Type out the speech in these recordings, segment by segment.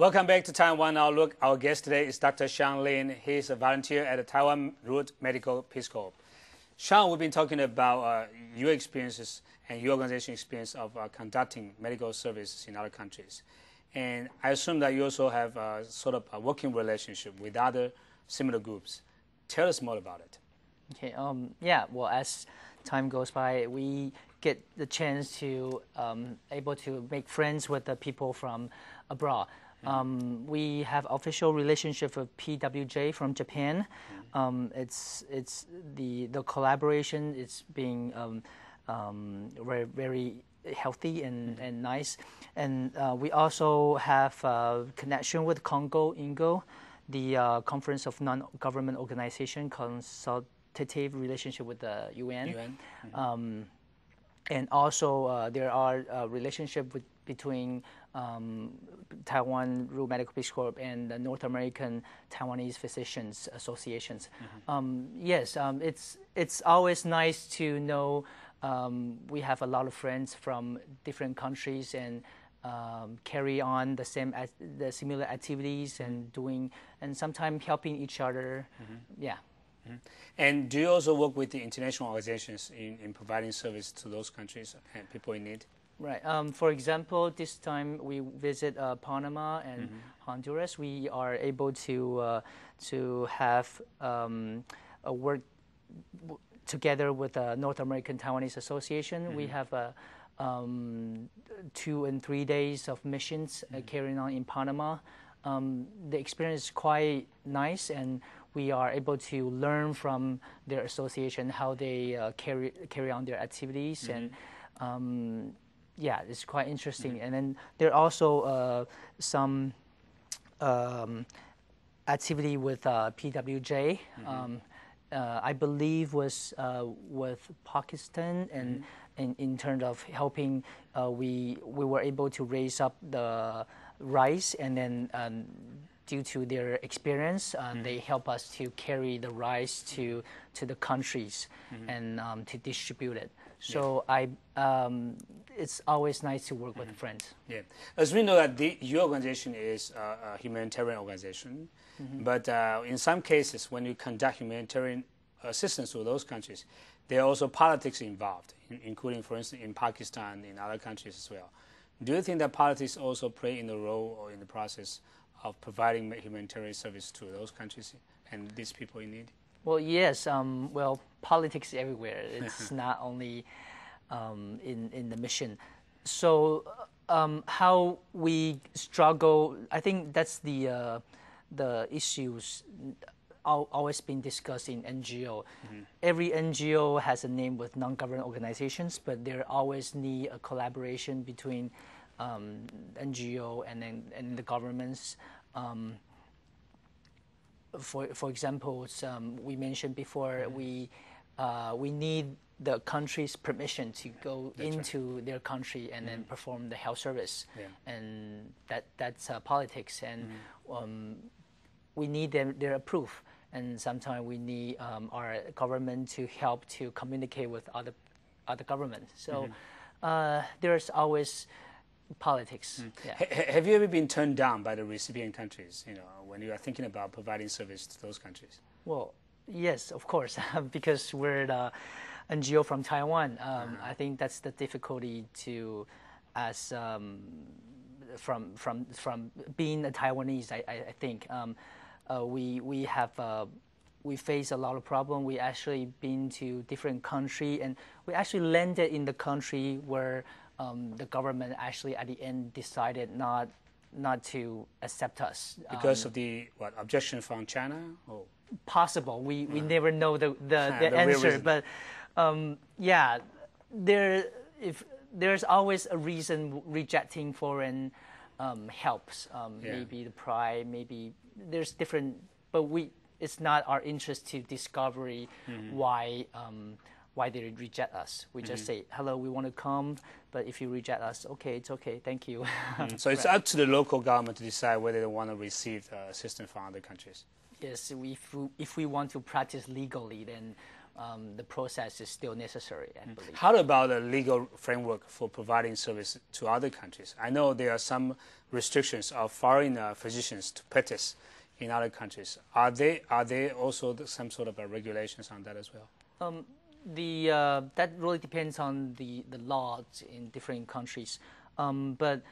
Welcome back to Taiwanroot. Our guest today is Dr. Sean Lin. He is a volunteer at the Taiwanroot Medical Peace Corps. Sean, we've been talking about your experiences and your organization experience of conducting medical services in other countries. And I assume that you also have sort of a working relationship with other similar groups. Tell us more about it. Okay. Yeah. Well, as time goes by, we get the chance to able to make friends with the people from abroad. We have official relationship with PWJ from Japan. It's the collaboration is being very healthy and nice. And we also have a connection with Congo, INGO, the Conference of Non-Government Organization, consultative relationship with the UN. And also there are relationship between Taiwanroot Medical Peace Corps and the North American Taiwanese Physicians Associations. Yes, it's always nice to know we have a lot of friends from different countries and carry on the similar activities and doing and sometimes helping each other. Yeah. And do you also work with the international organizations in providing service to those countries and people in need? Right. For example, this time we visit Panama and Honduras. We are able to have a work together with the North American Taiwanese Association. We have 2 and 3 days of missions carrying on in Panama. The experience is quite nice, and we are able to learn from their association how they carry on their activities and. Yeah, it's quite interesting. And then there are also some activity with PWJ. I believe was with Pakistan, and in terms of helping, we were able to raise up the rice, and then due to their experience, they help us to carry the rice to the countries and to distribute it. So it's always nice to work with friends. Yeah, as we know that your organization is a humanitarian organization, but in some cases when you conduct humanitarian assistance to those countries, there are also politics involved, including, for instance, in Pakistan, in other countries as well. Do you think that politics also play in the role or in the process of providing humanitarian service to those countries and these people in need? Well, yes. Well, politics everywhere. It's not only in the mission. So how we struggle, I think that's the issues always been discussed in NGO. Every NGO has a name with non-government organizations, but there always need a collaboration between NGO and the governments. For example, we mentioned before, we need the country's permission to go into their country and then perform the health service, and that's politics, and we need their approval, and sometimes we need our government to help to communicate with other governments. So there's always politics. Have you ever been turned down by the recipient countries, when you are thinking about providing service to those countries? Well, yes, of course, because we're the NGO from Taiwan. I think that's the difficulty to, as from being a Taiwanese. I think we face a lot of problem. We actually been to different country, and we actually landed in the country where the government actually at the end decided not to accept us because of the objection from China. Oh. Possible. We never know the answer, but yeah, there's always a reason rejecting foreign helps. Maybe the pride, maybe there's different, but it's not our interest to discover why they reject us. We just say, hello, we want to come, but if you reject us, okay, it's okay, thank you. So it's up to the local government to decide whether they want to receive assistance from other countries. Yes, if we want to practice legally, then the process is still necessary, I believe. How about a legal framework for providing service to other countries? I know there are some restrictions of foreign physicians to practice in other countries. Are there also some sort of regulations on that as well? That really depends on the laws in different countries. But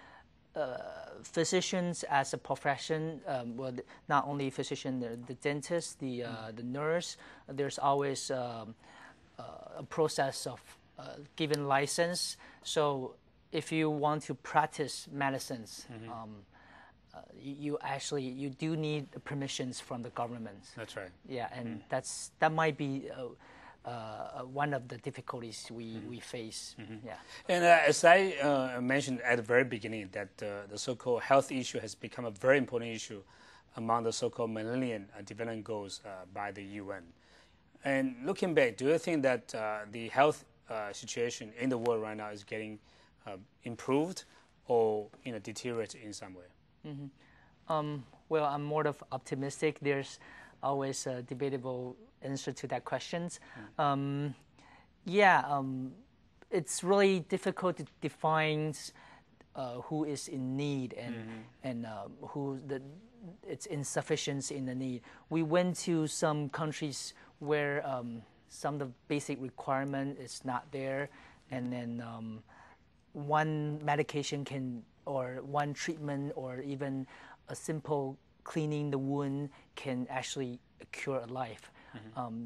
physicians as a profession, well, not only physician, the dentist, the nurse, there's always a process of giving license. So if you want to practice medicines, you do need permissions from the government. That's right. Yeah, and that might be one of the difficulties we face. Yeah. And as I mentioned at the very beginning, that the so-called health issue has become a very important issue among the so-called Millennium Development Goals by the UN. And looking back, do you think that the health situation in the world right now is getting improved or deteriorated in some way? Well, I'm more of optimistic. There's always a debatable answer to that question. It's really difficult to define who is in need and who it's insufficiency in the need. We went to some countries where some of the basic requirement is not there, and then one medication or one treatment or even a simple cleaning the wound can actually cure a life.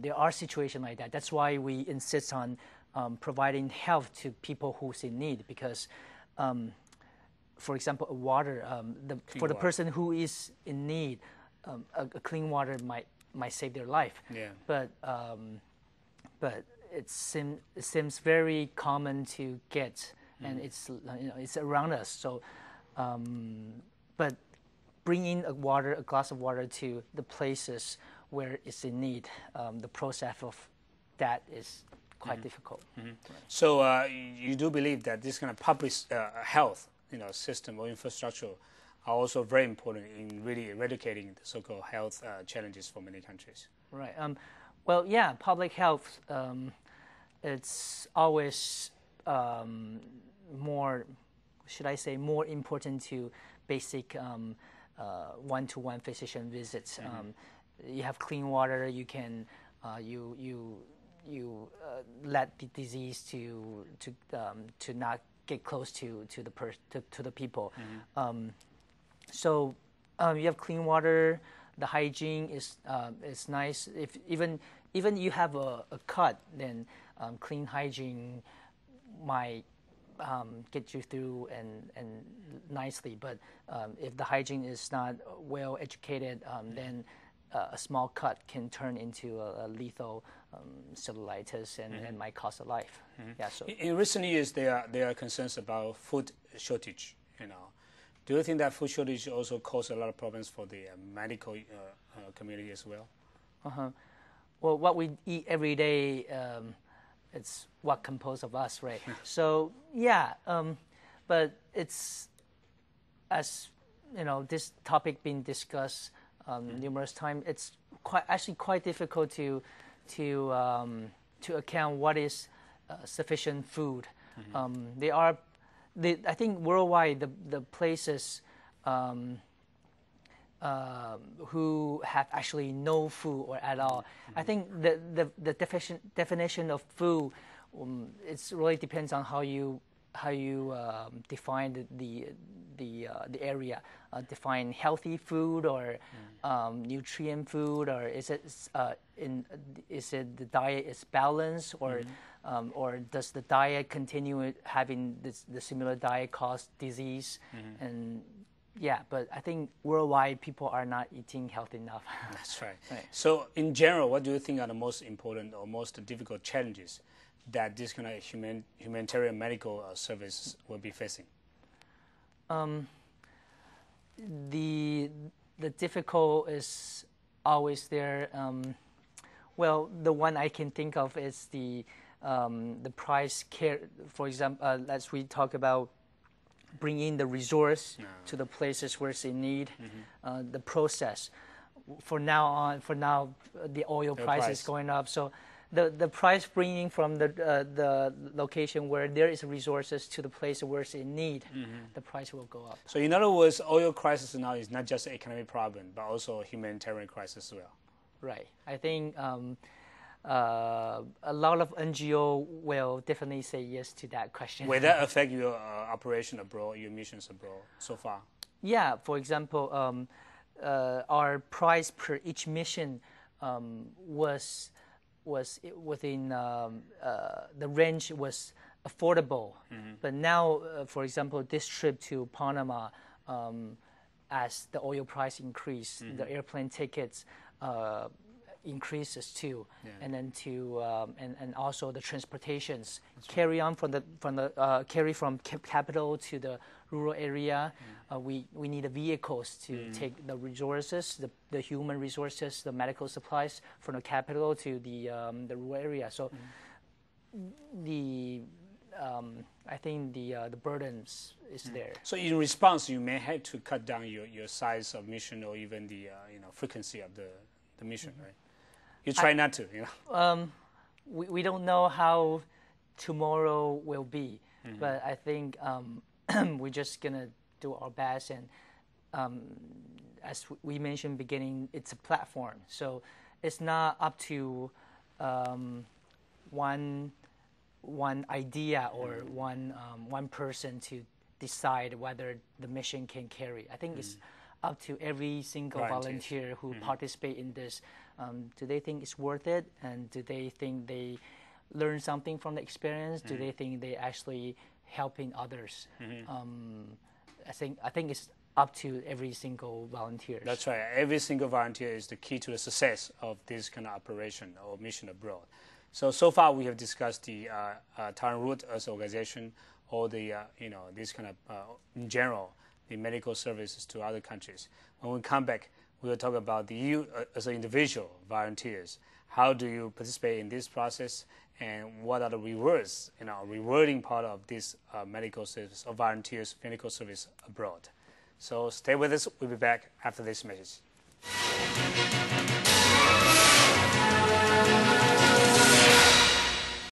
There are situations like that. That's why we insist on providing health to people who's in need, because, for example, water. For the person who is in need, a clean water might save their life. Yeah. But it seems very common to get, and it's around us. So, but bringing a glass of water to the places where it's in need, the process of that is quite difficult. Right. So you do believe that this kind of public health, system or infrastructure are also very important in really eradicating the so-called health challenges for many countries. Right. Well, yeah, public health, it's always more, should I say, more important to basic one-to-one physician visits. You have clean water. You can you let the disease to not get close to the people. So you have clean water. The hygiene is nice. If even you have a cut, then clean hygiene might get you through and nicely. But if the hygiene is not well educated, then a small cut can turn into a lethal cellulitis and might cost a life. Yeah. So in recent years, there are concerns about food shortage. Do you think that food shortage also causes a lot of problems for the medical community as well? Well, what we eat every day, it's what composes of us, right? So yeah, but it's, as this topic being discussed numerous times. It's quite difficult to account what is sufficient food. I think worldwide the places who have actually no food or at all. I think the definition of food, it really depends on how you define the area. Define healthy food or nutrient food, or is it the diet is balanced, or does the diet continue having the similar diet cause disease? And yeah, but I think worldwide people are not eating healthy enough. That's right. So in general, what do you think are the most important or most difficult challenges that this kind of humanitarian medical service will be facing? The difficult is always there. Well, the one I can think of is the price care. For example, as we talk about bringing the resource to the places where it's in need, the process. For now, the oil price is going up, so the price bringing from the location where there is resources to the place where it's in need, the price will go up. So in other words, oil crisis now is not just an economic problem, but also a humanitarian crisis as well. Right. I think a lot of NGO will definitely say yes to that question. Will that affect your operation abroad, your missions abroad so far? Yeah. For example, our price per each mission was within the range was affordable. But now, for example, this trip to Panama, as the oil price increased, the airplane tickets increases too, and then and also the transportations carry on carry from capital to the rural area. We need the vehicles to take the resources, the human resources, the medical supplies from the capital to the rural area. So I think the burdens is there. So in response, you may have to cut down your size of mission or even the frequency of the mission, right? You try not to, We don't know how tomorrow will be, but I think we're just gonna do our best. And as we mentioned beginning, it's a platform, so it's not up to one idea or one person to decide whether the mission can carry. I think it's up to every single volunteer who participate in this. Do they think it's worth it? And do they think they learn something from the experience? Do they think they actually helping others? I think it's up to every single volunteer. That's right. Every single volunteer is the key to the success of this kind of operation or mission abroad. So far we have discussed the Taiwanroot as an organization, or the this kind of in general the medical services to other countries. When we come back, we will talk about you as an individual volunteers. How do you participate in this process, and what are the rewards, rewarding part of this medical service or volunteers medical service abroad? So stay with us. We'll be back after this message.